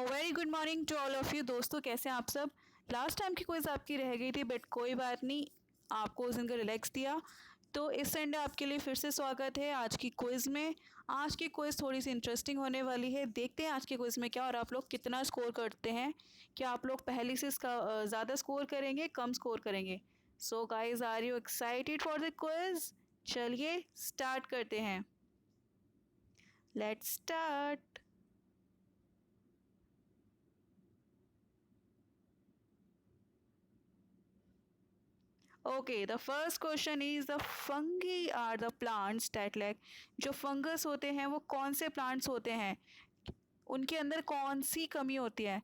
Very good morning to all of you. दोस्तों कैसे हैं आप सब। लास्ट टाइम की क्विज़ आपकी रह गई थी बट कोई बात नहीं, आपको उस दिन का रिलैक्स दिया। तो इस संडे आपके लिए फिर से स्वागत है आज की क्विज़ में। आज की क्विज़ थोड़ी सी इंटरेस्टिंग होने वाली है। देखते हैं आज के क्विज़ में क्या और आप लोग कितना स्कोर करते हैं। क्या आप लोग पहले से इसका ज़्यादा स्कोर करेंगे, कम स्कोर करेंगे। So guys, are you excited for the quiz? चलिए स्टार्ट करते हैं। Let's start. Okay, the first question is the fungi are the plants that lack. जो फंगस होते हैं वो कौन से प्लांट्स होते हैं, उनके अंदर कौन सी कमी होती है।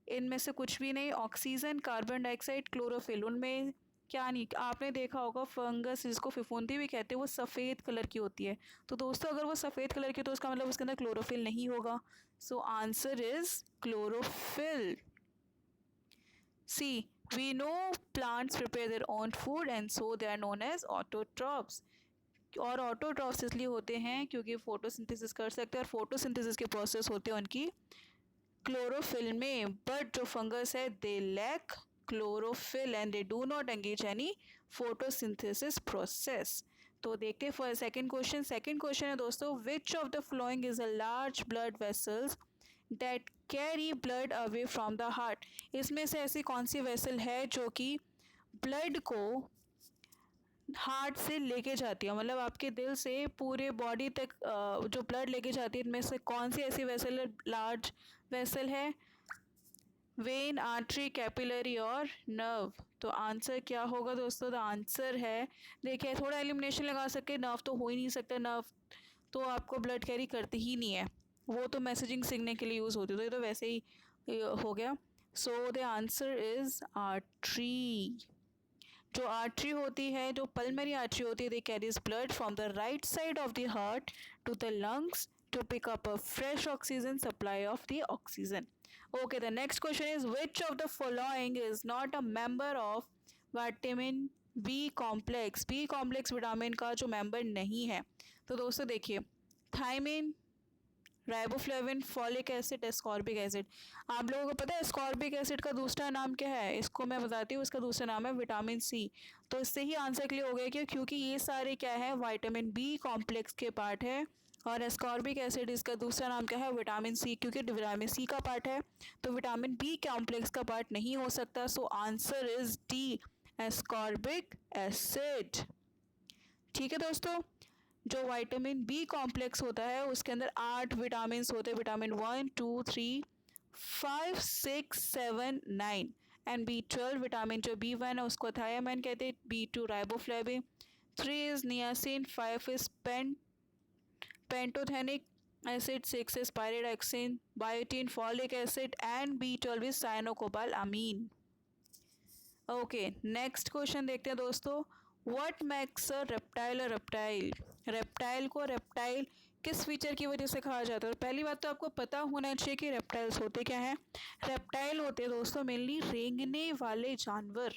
इनमें से कुछ भी नहीं। Oxygen, carbon dioxide, chlorophyll. उनमें क्या नहीं। आपने देखा होगा फंगस जिसको फफूंदी भी कहते हैं वो सफ़ेद कलर की होती है। तो दोस्तों अगर वो सफ़ेद कलर की तो उसका मतलब उसके अंदर क्लोरोफिल नहीं होगा। So answer is chlorophyll. See, we know plants prepare their own food and so they are known as autotrophs. और ऑटोट्रॉफ्स इसलिए होते हैं क्योंकि फोटोसिंथेसिस कर सकते हैं और फोटोसिंथेसिस के प्रोसेस होते हैं उनकी क्लोरोफिल में। बट जो फंगस है they lack chlorophyll and they do not engage any photosynthesis process. तो देखते हैं सेकंड क्वेश्चन। सेकंड क्वेश्चन है दोस्तों, which of the following is a large blood vessels that carry blood away from the heart. इसमें से ऐसी कौन सी vessel है जो कि ब्लड को हार्ट से लेके जाती है, मतलब आपके दिल से पूरे बॉडी तक जो ब्लड लेके जाती है। इनमें से कौन सी ऐसी वेसल लार्ज वेसल है। वेन, आर्टरी, कैपिलरी और नर्व। तो आंसर क्या होगा दोस्तों। द आंसर है, देखिए थोड़ा एलिमिनेशन लगा सके, नर्व तो हो ही नहीं सकता। नर्व तो आपको ब्लड कैरी करती ही नहीं है, वो तो मैसेजिंग सिग्नल के लिए यूज़ होती है। तो ये तो वैसे ही हो गया। So the answer is artery. जो आर्टरी होती है, जो पल्मरी आर्टरी होती है, they carries blood from the right side of the heart to the lungs to pick up a fresh oxygen supply of the oxygen. Okay, the next question is which of the following is not a member of vitamin B complex। B complex vitamin का जो member नहीं है। तो दोस्तों देखिए, thiamine, riboflavin, folic acid, ascorbic acid. आप लोगों को पता है एस्कॉर्बिक एसिड का दूसरा नाम क्या है। इसको मैं बताती हूँ, इसका दूसरा नाम है विटामिन सी। तो इससे ही आंसर क्लियर हो गया कि क्योंकि ये सारे क्या है, विटामिन बी कॉम्प्लेक्स के पार्ट है। और एस्कॉर्बिक एसिड इसका दूसरा नाम क्या है, विटामिन सी, क्योंकि विटामिन सी का पार्ट है तो विटामिन बी कॉम्प्लेक्स का पार्ट नहीं हो सकता। So answer is D, ascorbic acid. ठीक है दोस्तों, जो विटामिन बी कॉम्प्लेक्स होता है उसके अंदर 8 विटामिन होते हैं। विटामिन 1, 2, 3, 5, 6, 7, 9 एंड B12 विटामिन जो B1 है उसको थायामाइन कहते हैं। B2 riboflavin, 3 is niacin, 5 is pantothenic acid, 6 is pyridoxine, biotin, folic acid and B12 is cyanocobalamin. Okay, next question देखते हैं दोस्तों। What makes a reptile a reptile. Reptile को reptile किस फीचर की वजह से कहा जाता है। तो पहली बात तो आपको पता होना चाहिए कि रेप्टाइल्स होते क्या हैं। रेप्टाइल होते हैं दोस्तों मेनली रेंगने वाले जानवर।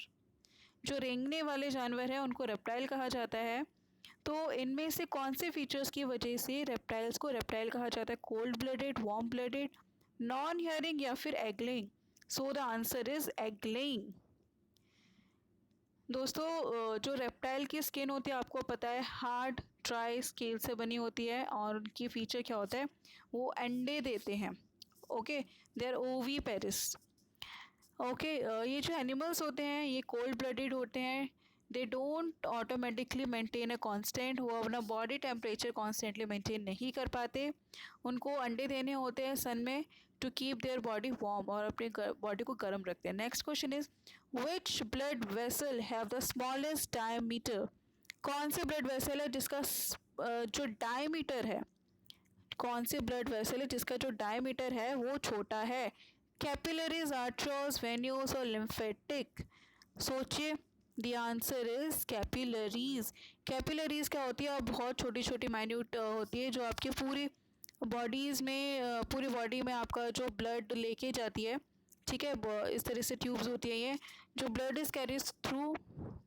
जो रेंगने वाले जानवर हैं उनको रेप्टाइल कहा जाता है। तो इनमें से कौन से फीचर्स की वजह से रेप्टाइल्स को रेप्टाइल कहा जाता है। Cold blooded, warm blooded, non hearing या फिर egg laying. So the answer is egg laying. दोस्तों जो रेप्टाइल की स्किन होती है आपको पता है हार्ड ड्राई स्केल से बनी होती है और उनकी फीचर क्या होता है, वो अंडे देते हैं। ओके, दे आर ओवी पेरिस। ओके, ये जो एनिमल्स होते हैं ये कोल्ड ब्लडेड होते हैं। They don't automatically maintain a constant, वो अपना बॉडी टेम्परेचर कॉन्स्टेंटली मेंटेन नहीं कर पाते। उनको अंडे देने होते हैं सन में to keep their body warm, और अपनी बॉडी को गर्म रखते हैं। Next question is which blood vessel have the smallest diameter. कौन से ब्लड वेसल है जिसका जो डायमीटर है, कौन से ब्लड वेसल है जिसका जो डायमीटर है वो छोटा है। कैपिलरीज, आर्टरीज, वेन्यूज और लिम्फेटिक। सोचिए, the answer is capillaries. Capillaries क्या होती है, बहुत छोटी छोटी माइन्यूट होती है जो आपकी पूरी बॉडीज़ में पूरी बॉडी में आपका जो ब्लड लेके जाती है। ठीक है, इस तरह से ट्यूब्स होती है ये, जो blood is carries through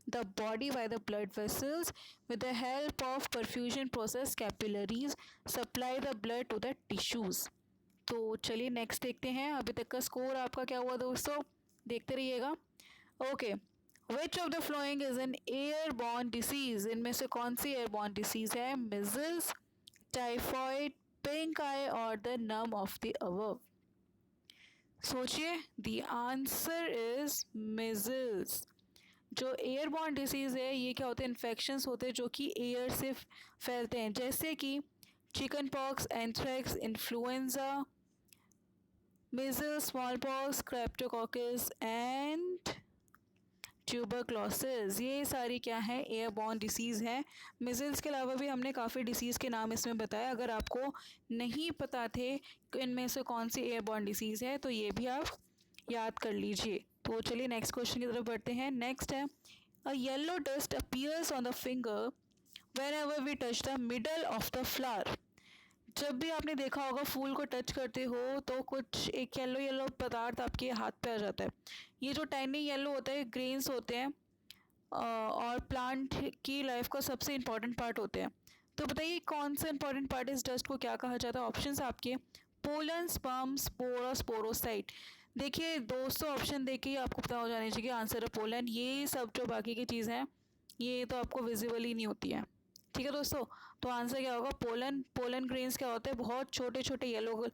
the body by the blood vessels with the help of perfusion process. Capillaries supply the blood to the tissues. तो चलिए नेक्स्ट देखते हैं अभी तक का स्कोर आपका क्या हुआ दोस्तों, देखते रहिएगा। Okay, which of the following is an airborne disease, इनमें से कौन सी एयरबॉर्न डिसीज है? मिजल्स, टाइफॉइड, पिंक आई और the none of the above. सोचिए, द आंसर इज मिजल्स। जो एयरबॉर्न डिसीज़ है ये क्या होते हैं? इन्फेक्शंस होते हैं जो कि एयर से फैलते हैं, जैसे कि chicken pox, anthrax, influenza, measles, smallpox, cryptococcus and tuberculosis. ये सारी क्या है? एयरबॉर्न डिसीज़ है। मिजल्स के अलावा भी हमने काफ़ी डिसीज़ के नाम इसमें बताया, अगर आपको नहीं पता थे कि इनमें से कौन सी एयरबॉर्न डिसीज़ है तो ये भी आप याद कर लीजिए। तो चलिए नेक्स्ट क्वेश्चन की तरफ बढ़ते हैं। नेक्स्ट है, a yellow dust appears on the finger whenever we touch the middle of the flower. जब भी आपने देखा होगा फूल को टच करते हो तो कुछ एक येलो येलो पदार्थ आपके हाथ पे आ जाता है। ये जो टाइनी येलो होता है, ग्रेन्स होते हैं और प्लांट की लाइफ का सबसे इम्पॉर्टेंट पार्ट होते हैं। तो बताइए कौन सा इम्पॉर्टेंट पार्ट इस डस्ट को क्या कहा जाता है? ऑप्शंस आपके पोलन, स्पर्म, स्पोर और स्पोरोसाइट। देखिए दोस्तों, ऑप्शन देख के ही आपको पता हो जाना चाहिए आंसर है पोलन। ये सब जो बाकी की चीज़ है ये तो आपको विजिबल ही नहीं होती है। ठीक है दोस्तों, तो आंसर क्या होगा? पोलन। पोलन ग्रेन्स क्या होते हैं? बहुत छोटे छोटे येलो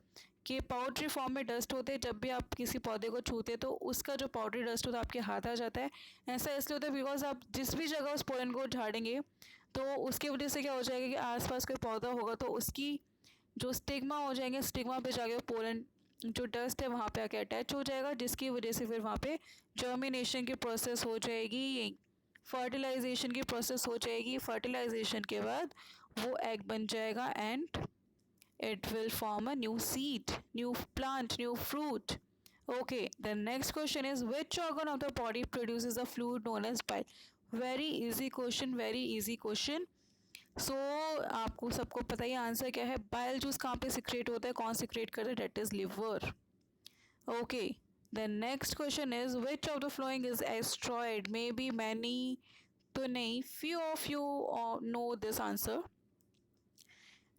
के पाउडरी फॉर्म में डस्ट होते हैं। जब भी आप किसी पौधे को छूते हैं तो उसका जो पाउडरी डस्ट होता है आपके हाथ आ जाता है। ऐसा इसलिए होता है बिकॉज आप जिस भी जगह उस पोलन को झाड़ेंगे तो उसकी वजह से क्या हो जाएगा कि आसपास कोई पौधा होगा तो उसकी जो स्टिग्मा हो जाएंगे, स्टिग्मा पे जाके पोलन जो डस्ट है वहाँ पे आके अटैच हो जाएगा, जिसकी वजह से फिर वहाँ पे जर्मिनेशन की प्रोसेस हो जाएगी, फर्टिलाइजेशन की प्रोसेस हो जाएगी। फर्टिलाइजेशन के बाद वो एग बन जाएगा and it will form a new seed, new plant, new fruit. Okay, the next question is which organ of the body produces a fluid known as bile? Very easy question, very easy question. So आपको सबको पता ही answer क्या है? Bile juice कहाँ पे secrete होता है, कौन सिक्रेट करता है? That is liver. Okay, the next question is which of the following is asteroid? Maybe many तो नहीं, few of you know this answer.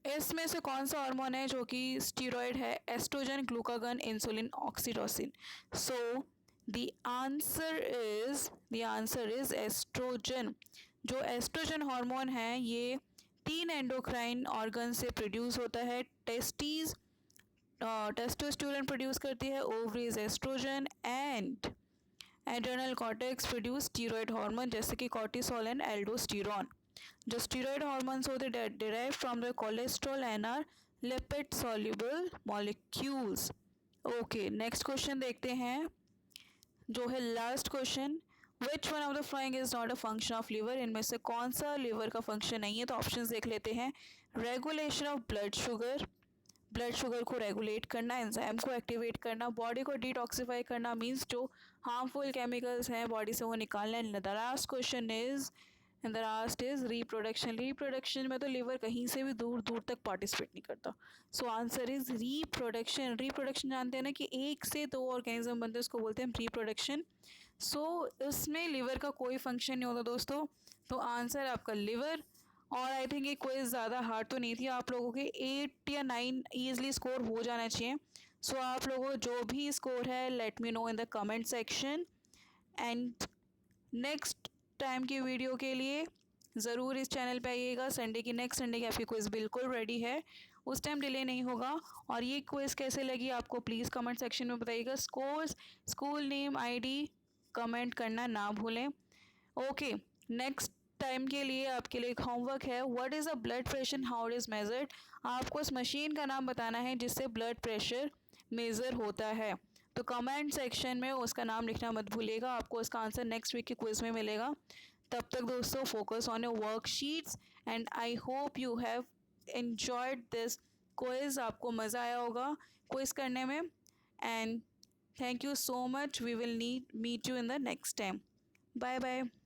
इसमें से कौन सा हार्मोन है जो कि स्टीरॉयड है? Estrogen, glucagon, insulin, oxytocin. So the answer is estrogen. जो एस्ट्रोजन हार्मोन है ये 3 एंडोक्राइन ऑर्गन से प्रोड्यूस होता है। टेस्टीज टेस्टोस्टेरोन प्रोड्यूस करती है, ovaries estrogen and adrenal cortex produce steroid hormone जैसे कि कॉर्टिसोल एंड एल्डोस्टेरॉन। जो स्टीरॉयड हार्मोन्स होते हैं derive from the cholesterol and are lipid soluble molecules. Okay, next question देखते हैं जो है last question. Which one of the following is not a function of liver? इनमें से कौन सा लिवर का फंक्शन नहीं है? तो ऑप्शंस देख लेते हैं। Regulation of blood sugar, blood sugar को रेगुलेट करना, एंजाइम को एक्टिवेट करना, बॉडी को डिटॉक्सिफाई करना, मीन्स जो हार्मफुल केमिकल्स हैं बॉडी से वो निकालना। And the last question is and the last is reproduction. Reproduction में तो लिवर कहीं से भी दूर दूर तक पार्टिसिपेट नहीं करता। So answer is reproduction. Reproduction जानते हैं ना कि 1 से 2 ऑर्गेनिज्म बनते हैं, उसको बोलते हैं रिप्रोडक्शन। सो इसमें लिवर का कोई फंक्शन नहीं होता दोस्तों। तो आंसर आपका लिवर। और आई थिंक ये कोई ज़्यादा हार्ड तो नहीं थी, आप लोगों के 8 या 9 ईजिली स्कोर हो जाना चाहिए। सो आप लोगों जो भी स्कोर है let me know in the comment section. And next time की वीडियो के लिए ज़रूर इस चैनल पे आइएगा। संडे की नेक्स्ट संडे की आपकी क्विज़ बिल्कुल रेडी है, उस टाइम डिले नहीं होगा। और ये क्विज़ कैसे लगी आपको प्लीज़ कमेंट सेक्शन में बताइएगा। Scores, school name, ID comment करना ना भूलें। ओके, नेक्स्ट टाइम के लिए आपके लिए एक होमवर्क है। What is a blood pressure, how it is measured? आपको इस मशीन का नाम बताना है जिससे ब्लड प्रेशर मेज़र होता है। तो कमेंट सेक्शन में उसका नाम लिखना मत भूलिएगा, आपको इसका आंसर नेक्स्ट वीक के क्विज़ में मिलेगा। तब तक दोस्तों focus on your worksheets and I hope you have enjoyed this quiz. आपको मज़ा आया होगा क्विज़ करने में। And thank you so much. We will meet you in the next time. Bye bye.